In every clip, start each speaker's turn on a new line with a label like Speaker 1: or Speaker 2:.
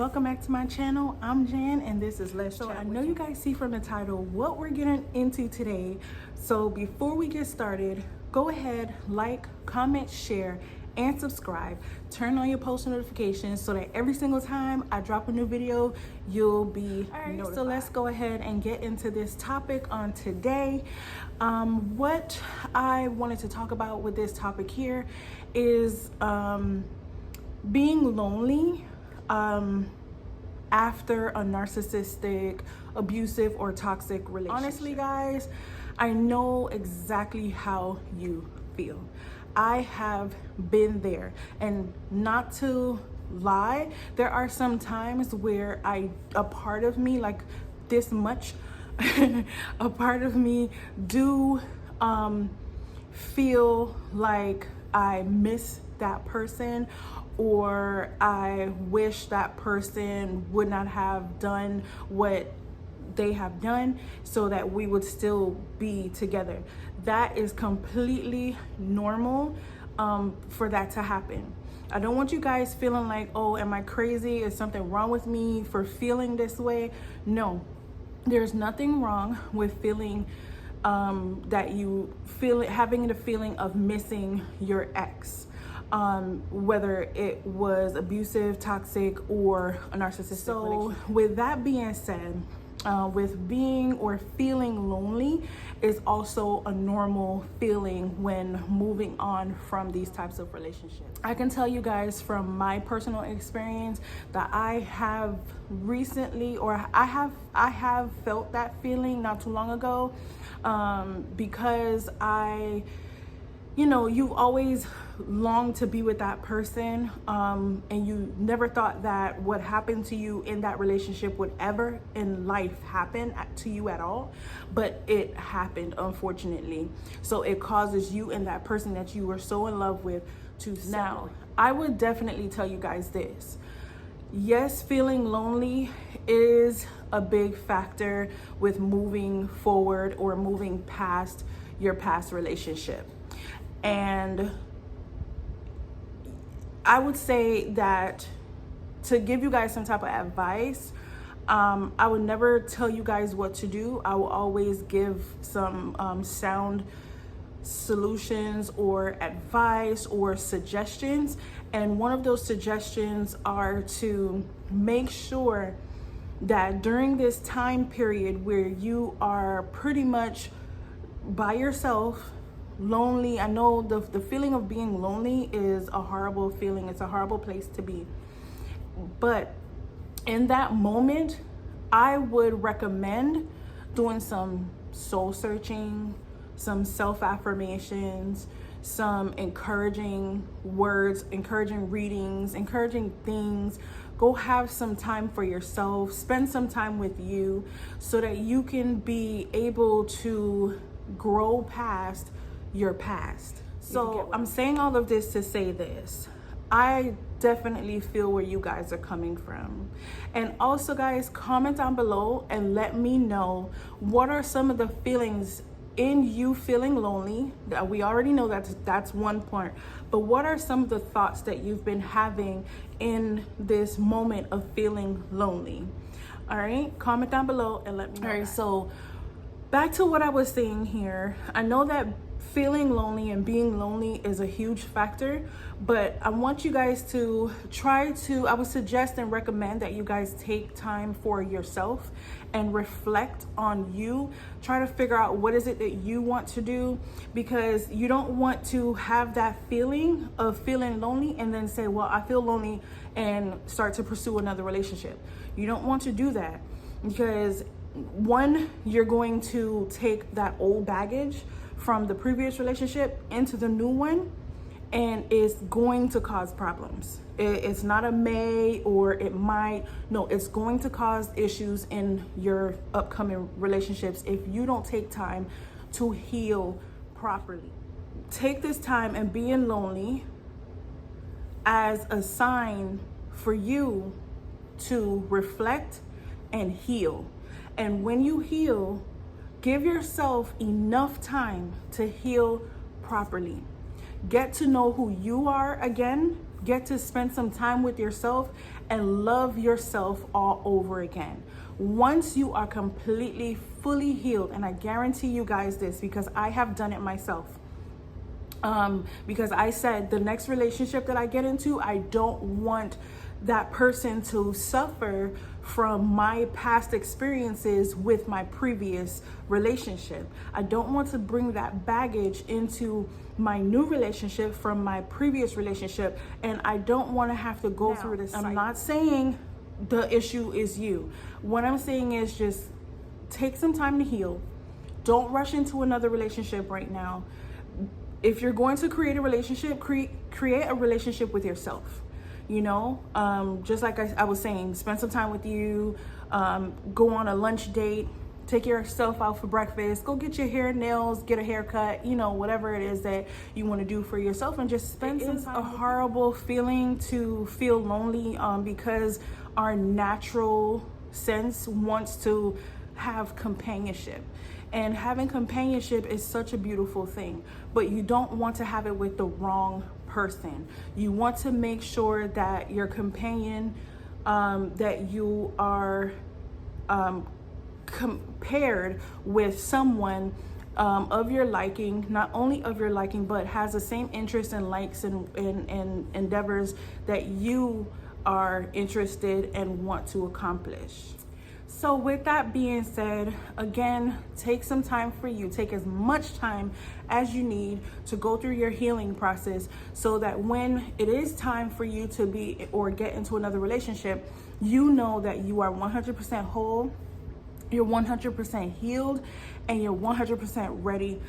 Speaker 1: welcome back to my channel. I'm Jan and this is Let's Chat. I know you guys see from the title what we're getting into today. So before we get started, go ahead, like, comment, share, and subscribe. Turn on your post notifications so that every single time I drop a new video, you'll be notified. So let's go ahead and get into this topic on today. What I wanted to talk about with this topic here is being lonely after a narcissistic, abusive, or toxic relationship. Honestly, guys, I know exactly how you feel. I have been there, and not to lie, there are some times where a part of me, like this much, a part of me do feel like I miss that person, or I wish that person would not have done what they have done so that we would still be together. That is completely normal for that to happen. I don't want you guys feeling like, oh, am I crazy? Is something wrong with me for feeling this way? No, there's nothing wrong with feeling that you feel it, having the feeling of missing your ex. Whether it was abusive, toxic, or a narcissistic relationship. With that being said, with being or feeling lonely is also a normal feeling when moving on from these types of relationships. I can tell you guys from my personal experience that I have recently, or I have felt that feeling not too long ago, because you've always longed to be with that person, and you never thought that what happened to you in that relationship would ever in life happen to you at all, but it happened, unfortunately. So it causes you and that person that you were so in love with to separate. Now, I would definitely tell you guys this. Yes, feeling lonely is a big factor with moving forward or moving past your past relationship. And I would say that to give you guys some type of advice, I would never tell you guys what to do. I will always give some sound solutions or advice or suggestions. And one of those suggestions are to make sure that during this time period where you are pretty much by yourself, lonely. I know the feeling of being lonely is a horrible feeling. It's a horrible place to be. But in that moment, I would recommend doing some soul searching, some self-affirmations, some encouraging words, encouraging readings, encouraging things. Go have some time for yourself. Spend some time with you so that you can be able to grow past your past. So I'm saying all of this to say this. I definitely feel where you guys are coming from. And also, guys, comment down below and let me know what are some of the feelings in you feeling lonely. That we already know that's one part, but what are some of the thoughts that you've been having in this moment of feeling lonely? All right, comment down below and let me know. All right, so back to what I was saying here. I know that feeling lonely and being lonely is a huge factor, but I want you guys to I would suggest and recommend that you guys take time for yourself and reflect on you. Try to figure out what is it that you want to do, because you don't want to have that feeling of feeling lonely and then say, well, I feel lonely, and start to pursue another relationship. You don't want to do that, because one, you're going to take that old baggage from the previous relationship into the new one, and it's going to cause problems. It's not a may or it might. No, it's going to cause issues in your upcoming relationships if you don't take time to heal properly. Take this time and being lonely as a sign for you to reflect and heal. And when you heal, give yourself enough time to heal properly. Get to know who you are again. Get to spend some time with yourself and love yourself all over again. Once you are completely, fully healed, and I guarantee you guys this because I have done it myself. Because I said the next relationship that I get into, I don't want that person to suffer from my past experiences with my previous relationship. I don't want to bring that baggage into my new relationship from my previous relationship, and I don't want to have to go through this cycle. I'm not saying the issue is you. What I'm saying is just take some time to heal. Don't rush into another relationship right now. If you're going to create a relationship, create a relationship with yourself. Just like I was saying, spend some time with you, go on a lunch date, take yourself out for breakfast, go get your hair and nails, get a haircut, whatever it is that you want to do for yourself, and just spend some time. It's a horrible feeling to feel lonely, because our natural sense wants to have companionship. And having companionship is such a beautiful thing, but you don't want to have it with the wrong person. You want to make sure that your companion, that you are compared with someone of your liking, not only of your liking, but has the same interests and likes and endeavors that you are interested and want to accomplish. So with that being said, again, take some time for you. Take as much time as you need to go through your healing process, so that when it is time for you to be or get into another relationship, you know that you are 100% whole, you're 100% healed, and you're 100% ready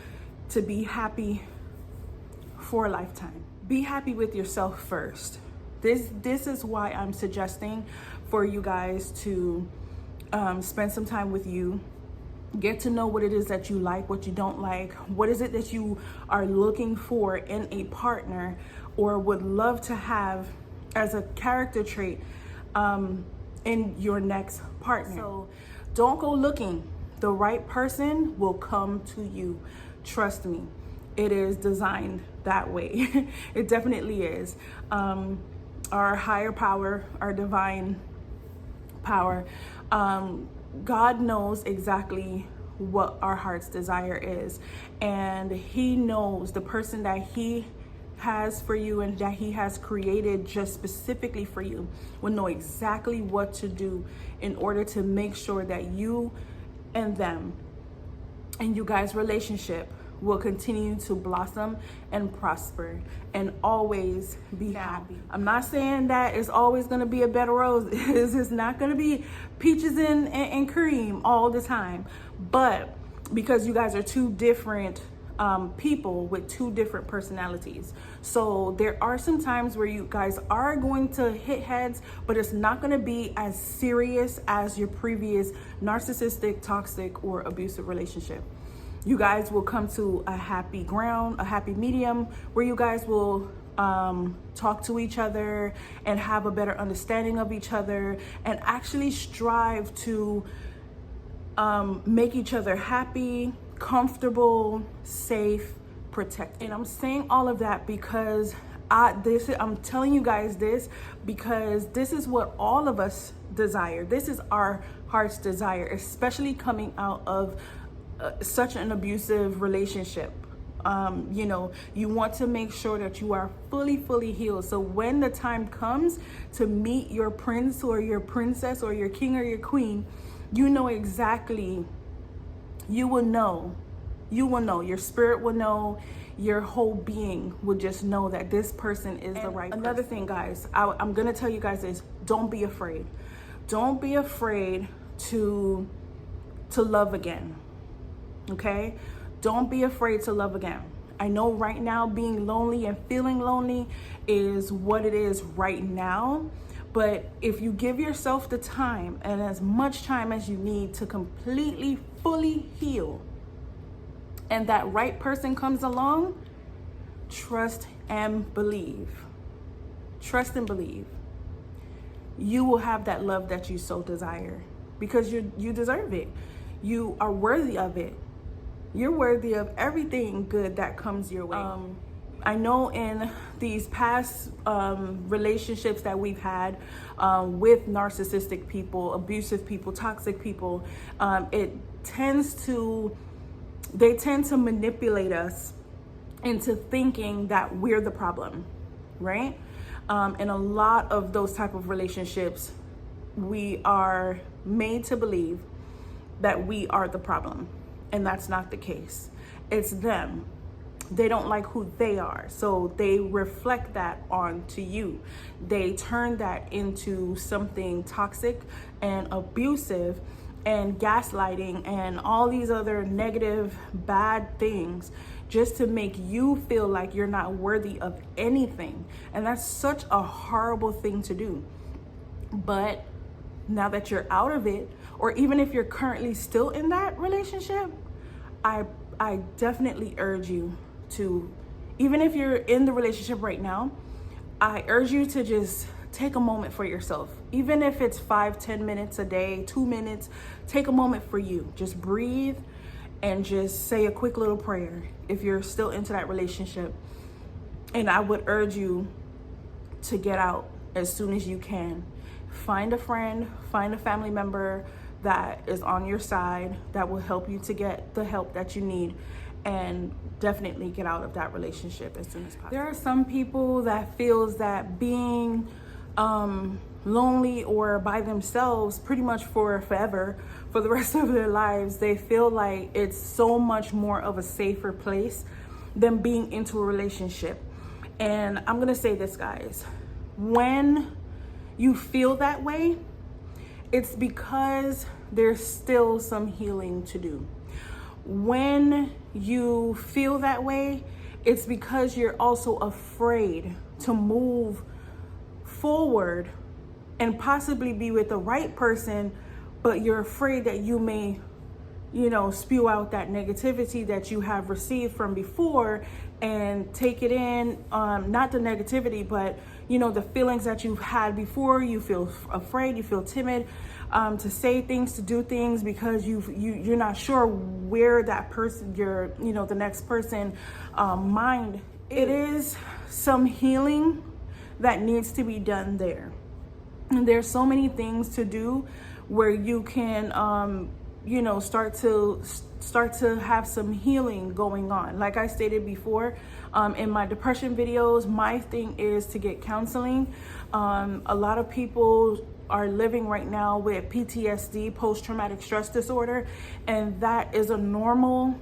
Speaker 1: to be happy for a lifetime. Be happy with yourself first. This is why I'm suggesting for you guys to spend some time with you, get to know what it is that you like, what you don't like, what is it that you are looking for in a partner or would love to have as a character trait in your next partner. So don't go looking. The right person will come to you. Trust me, it is designed that way. It definitely is. Our higher power, our divine power, God knows exactly what our heart's desire is, and he knows the person that he has for you and that he has created just specifically for you will know exactly what to do in order to make sure that you and them and you guys' relationship will continue to blossom and prosper and always be happy. I'm not saying that it's always going to be a bed of roses. It's not going to be peaches and cream all the time. But because you guys are two different people with two different personalities. So there are some times where you guys are going to hit heads, but it's not going to be as serious as your previous narcissistic, toxic, or abusive relationship. You guys will come to a happy ground, a happy medium, where you guys will talk to each other and have a better understanding of each other and actually strive to make each other happy, comfortable, safe, protected. And I'm saying all of that because I'm telling you guys this because this is what all of us desire. This is our heart's desire, especially coming out of such an abusive relationship. You want to make sure that you are fully healed. So when the time comes to meet your prince or your princess or your king or your queen, you know exactly, you will know, your spirit will know, your whole being will just know that this person is the right person. Another thing, guys, I'm going to tell you guys is don't be afraid. Don't be afraid to love again. Okay? Don't be afraid to love again. I know right now being lonely and feeling lonely is what it is right now. But if you give yourself the time and as much time as you need to completely, fully heal, and that right person comes along, trust and believe. Trust and believe. You will have that love that you so desire because you deserve it. You are worthy of it. You're worthy of everything good that comes your way. I know in these past relationships that we've had with narcissistic people, abusive people, toxic people, they tend to manipulate us into thinking that we're the problem, right? In a lot of those type of relationships, we are made to believe that we are the problem, and that's not the case. It's them. They don't like who they are, so they reflect that onto you. They turn that into something toxic and abusive and gaslighting and all these other negative, bad things, just to make you feel like you're not worthy of anything. And that's such a horrible thing to do. But now that you're out of it, or even if you're currently still in that relationship, I definitely urge you to, even if you're in the relationship right now, I urge you to just take a moment for yourself. Even if it's 5-10 minutes a day, 2 minutes, take a moment for you. Just breathe and just say a quick little prayer if you're still into that relationship. And I would urge you to get out as soon as you can. Find a friend, find a family member that is on your side that will help you to get the help that you need, and definitely get out of that relationship as soon as possible. There are some people that feels that being lonely or by themselves pretty much for forever, for the rest of their lives, they feel like it's so much more of a safer place than being into a relationship. And I'm gonna say this, guys, when you feel that way, it's because there's still some healing to do. When you feel that way, it's because you're also afraid to move forward and possibly be with the right person, but you're afraid that you may, spew out that negativity that you have received from before and take it in, not the negativity, but the feelings that you've had before. You feel afraid, you feel timid to say things, to do things, because you're not sure where that person, the next person mind. It is some healing that needs to be done there. And there's so many things to do where you can start to have some healing going on. Like I stated before, in my depression videos, my thing is to get counseling. A lot of people are living right now with PTSD, post-traumatic stress disorder, and that is a normal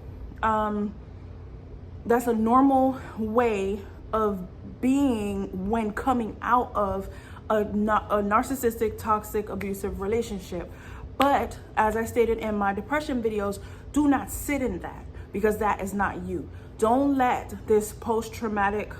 Speaker 1: way of being when coming out of a narcissistic, toxic, abusive relationship. But as I stated in my depression videos, do not sit in that, because that is not you. Don't let this post-traumatic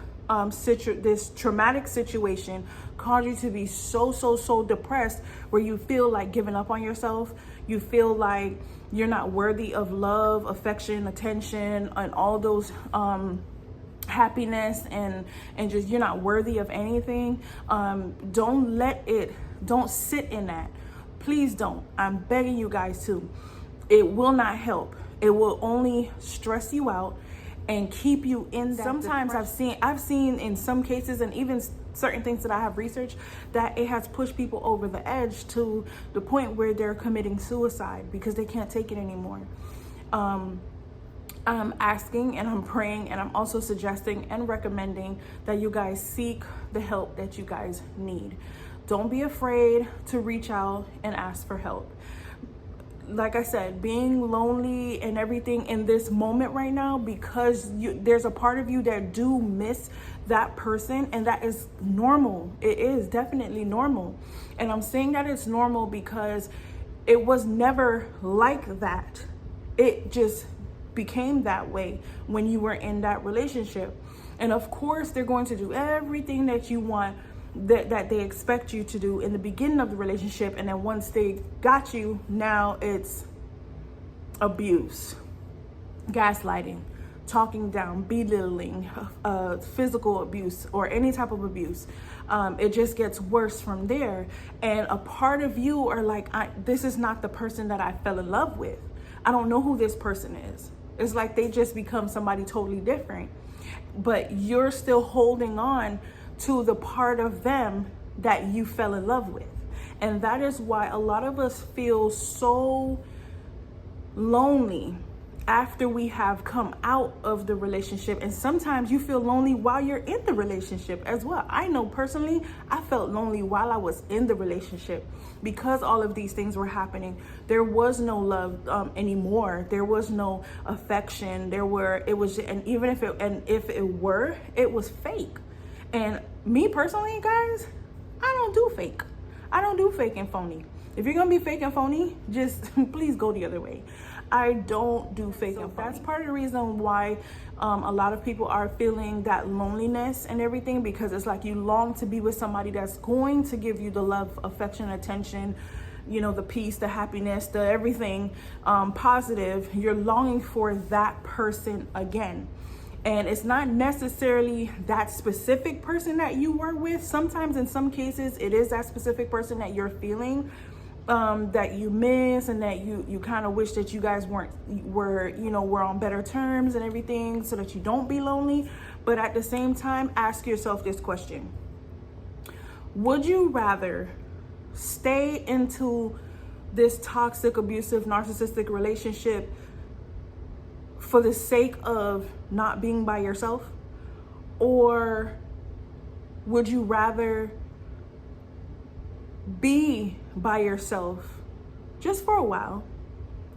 Speaker 1: traumatic situation cause you to be so depressed, where you feel like giving up on yourself. You feel like you're not worthy of love, affection, attention, and all those happiness, and just you're not worthy of anything. Don't sit in that. Please don't. I'm begging you guys to. It will not help. It will only stress you out and keep you in that. Sometimes I've seen in some cases, and even certain things that I have researched, that it has pushed people over the edge to the point where they're committing suicide because they can't take it anymore. I'm asking and I'm praying, and I'm also suggesting and recommending that you guys seek the help that you guys need. Don't be afraid to reach out and ask for help. Like I said, being lonely and everything in this moment right now, because there's a part of you that do miss that person, and that is normal. It is definitely normal. And I'm saying that it's normal because it was never like that. It just became that way when you were in that relationship. And of course, they're going to do everything that you want, that they expect you to do in the beginning of the relationship. And then once they got you, now it's abuse, gaslighting, talking down, belittling, physical abuse, or any type of abuse. It just gets worse from there. And a part of you are like, this is not the person that I fell in love with. I don't know who this person is. It's like they just become somebody totally different, but you're still holding on to the part of them that you fell in love with. And that is why a lot of us feel so lonely after we have come out of the relationship. And sometimes you feel lonely while you're in the relationship as well. I know personally, I felt lonely while I was in the relationship because all of these things were happening. There was no love anymore. There was no affection. It was, and even if it was fake. And me personally, guys, I don't do fake. I don't do fake and phony. If you're gonna be fake and phony, just please go the other way. I don't do fake and phony. That's part of the reason why a lot of people are feeling that loneliness and everything, because it's like you long to be with somebody that's going to give you the love, affection, attention, you know, the peace, the happiness, the everything positive. You're longing for that person again. And it's not necessarily that specific person that you were with. Sometimes in some cases, it is that specific person that you're feeling that you miss, and that you kind of wish that you guys were on better terms and everything, so that you don't be lonely. But at the same time, ask yourself this question: would you rather stay into this toxic, abusive, narcissistic relationship for the sake of not being by yourself? Or would you rather be by yourself just for a while,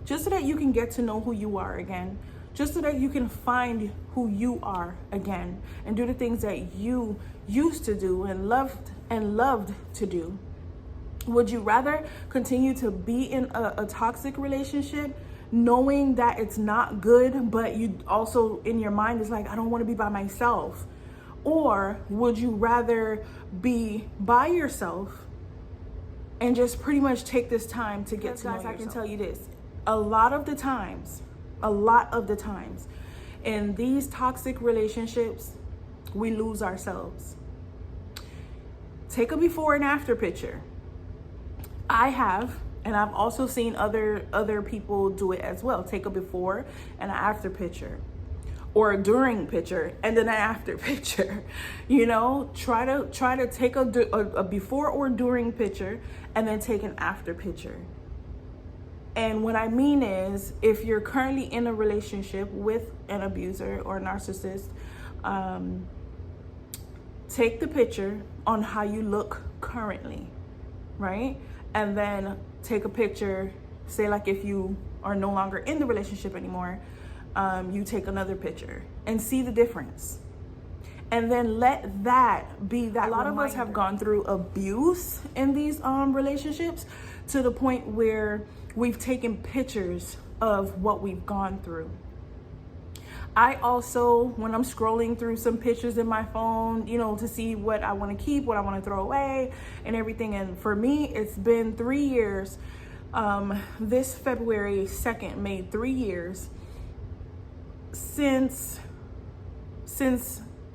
Speaker 1: just so that you can get to know who you are again, just so that you can find who you are again and do the things that you used to do and loved to do? Would you rather continue to be in a toxic relationship, knowing that it's not good, but you also in your mind is like, I don't want to be by myself? Or would you rather be by yourself and just pretty much take this time to get to know yourself? I can tell you this, a lot of the times in these toxic relationships, we lose ourselves. Take a before and after picture. I have, and I've also seen other people do it as well. Take a before and an after picture, or a during picture and then an after picture. You know, try to take a before or during picture and then take an after picture. And what I mean is, if you're currently in a relationship with an abuser or narcissist, take the picture on how you look currently, right? And then take a picture, say like if you are no longer in the relationship anymore, you take another picture and see the difference. And then let that be that. A lot of us have gone through abuse in these relationships, to the point where we've taken pictures of what we've gone through. I also, when I'm scrolling through some pictures in my phone, you know, to see what I want to keep, what I want to throw away and everything. And for me, it's been 3 years. This February 2nd made 3 years since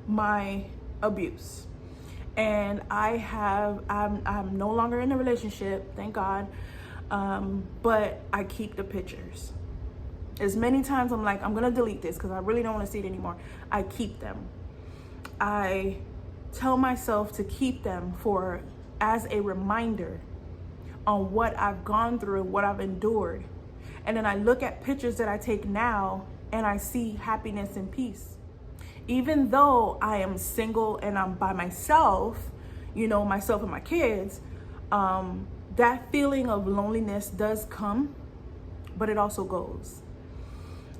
Speaker 1: my abuse. And I'm no longer in a relationship, thank God. But I keep the pictures. As many times I'm like, I'm gonna delete this because I really don't want to see it anymore, I keep them. I tell myself to keep them as a reminder on what I've gone through, what I've endured. And then I look at pictures that I take now and I see happiness and peace. Even though I am single and I'm by myself, you know, myself and my kids, that feeling of loneliness does come, but it also goes.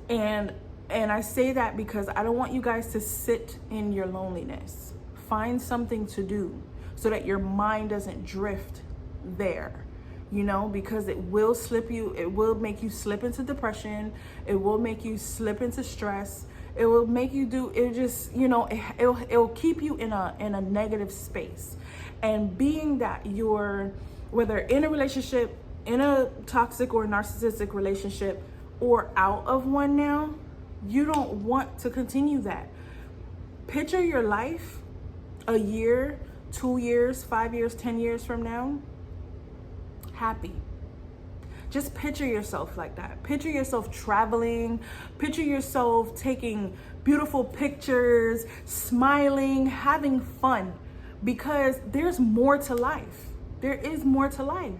Speaker 1: And I say that because I don't want you guys to sit in your loneliness. Find something to do so that your mind doesn't drift there, you know, because it will make you slip into depression. It will make you slip into stress. It will make you it'll keep you in a negative space. And being that you're, whether in a relationship, in a toxic or narcissistic relationship, or out of one now, you don't want to continue that. Picture your life a year, 2 years, 5 years, 10 years from now, happy. Just picture yourself like that. Picture yourself traveling. Picture yourself taking beautiful pictures, smiling, having fun, because there's more to life. There is more to life.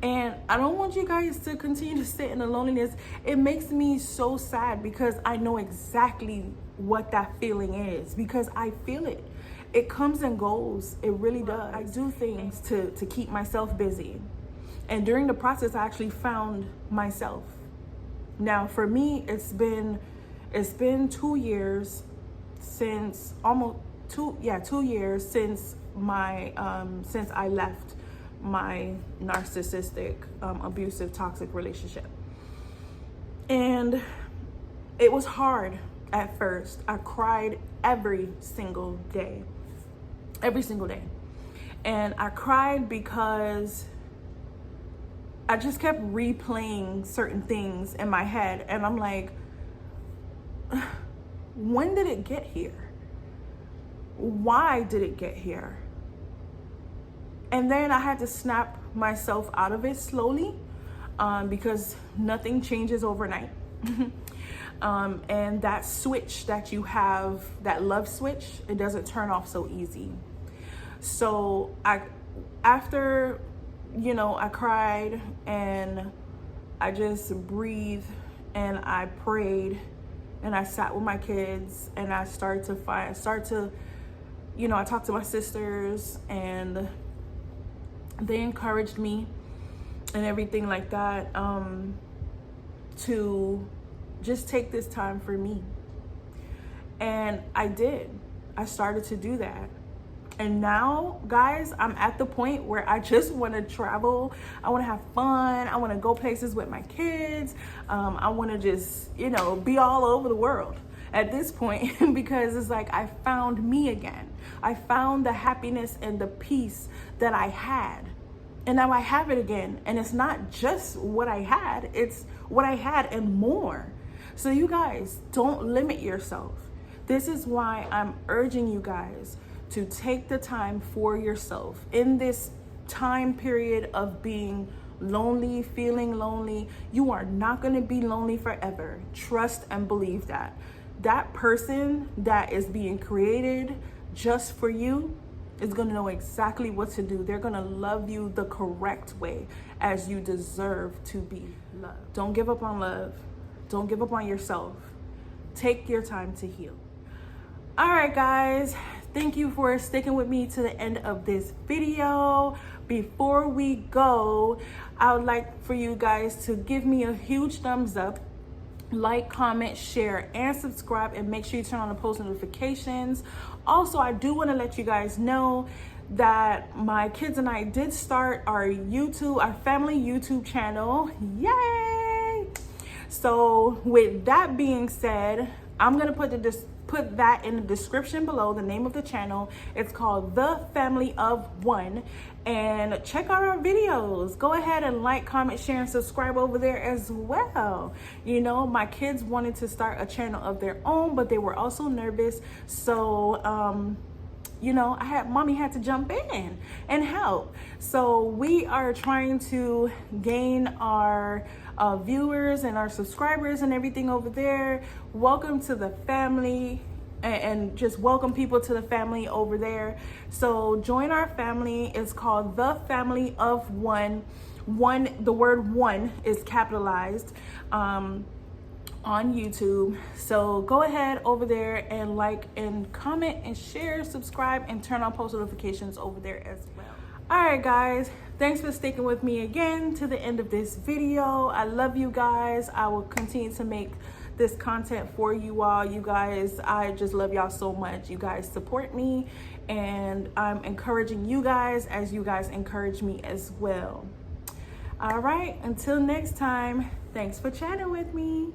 Speaker 1: And I don't want you guys to continue to sit in the loneliness. It makes me so sad because I know exactly what that feeling is, because I feel it. It comes and goes. It really does. I do things to keep myself busy. And during the process, I actually found myself. Now, for me, it's been 2 years since, almost 2 years since since I left my narcissistic, abusive, toxic relationship. And it was hard at first. I cried every single day. And I cried because I just kept replaying certain things in my head. And I'm like, when did it get here? Why did it get here? And then I had to snap myself out of it slowly, because nothing changes overnight. And that switch that you have, that love switch, it doesn't turn off so easy. So after, I cried and I just breathed and I prayed and I sat with my kids and I started to I talked to my sisters and they encouraged me and everything like that, to just take this time for me. And I did. I started to do that. And now, guys, I'm at the point where I just want to travel. I want to have fun. I want to go places with my kids. I want to just, be all over the world at this point, because it's like I found me again. I found the happiness and the peace that I had. And now I have it again. And it's not just what I had, it's what I had and more. So you guys, don't limit yourself. This is why I'm urging you guys to take the time for yourself in this time period of being lonely, feeling lonely. You are not going to be lonely forever. Trust and believe that. That person that is being created just for you is going to know exactly what to do. They're going to love you the correct way, as you deserve to be loved. Don't give up on love. Don't give up on yourself. Take your time to heal. All right, guys. Thank you for sticking with me to the end of this video. Before we go, I would like for you guys to give me a huge thumbs up, like, comment, share, and subscribe, and make sure you turn on the post notifications. Also, I do want to let you guys know that my kids and I did start our family YouTube channel. Yay! So with that being said, I'm gonna put that in the description below, the name of the channel. It's called The Family of One, and check out our videos. Go ahead and like, comment, share, and subscribe over there as well. My kids wanted to start a channel of their own, but they were also nervous. So mommy had to jump in and help. So we are trying to gain our viewers and our subscribers and everything over there. Welcome to the family, and just welcome people to the family over there. So join our family. It's called The Family of One. The word one is capitalized on YouTube. So go ahead over there and like and comment and share, subscribe, and turn on post notifications over there as well. All right, guys, thanks for sticking with me again to the end of this video. I love you guys. I will continue to make this content for you all. You guys, I just love y'all so much. You guys support me, and I'm encouraging you guys as you guys encourage me as well. All right, until next time, thanks for chatting with me.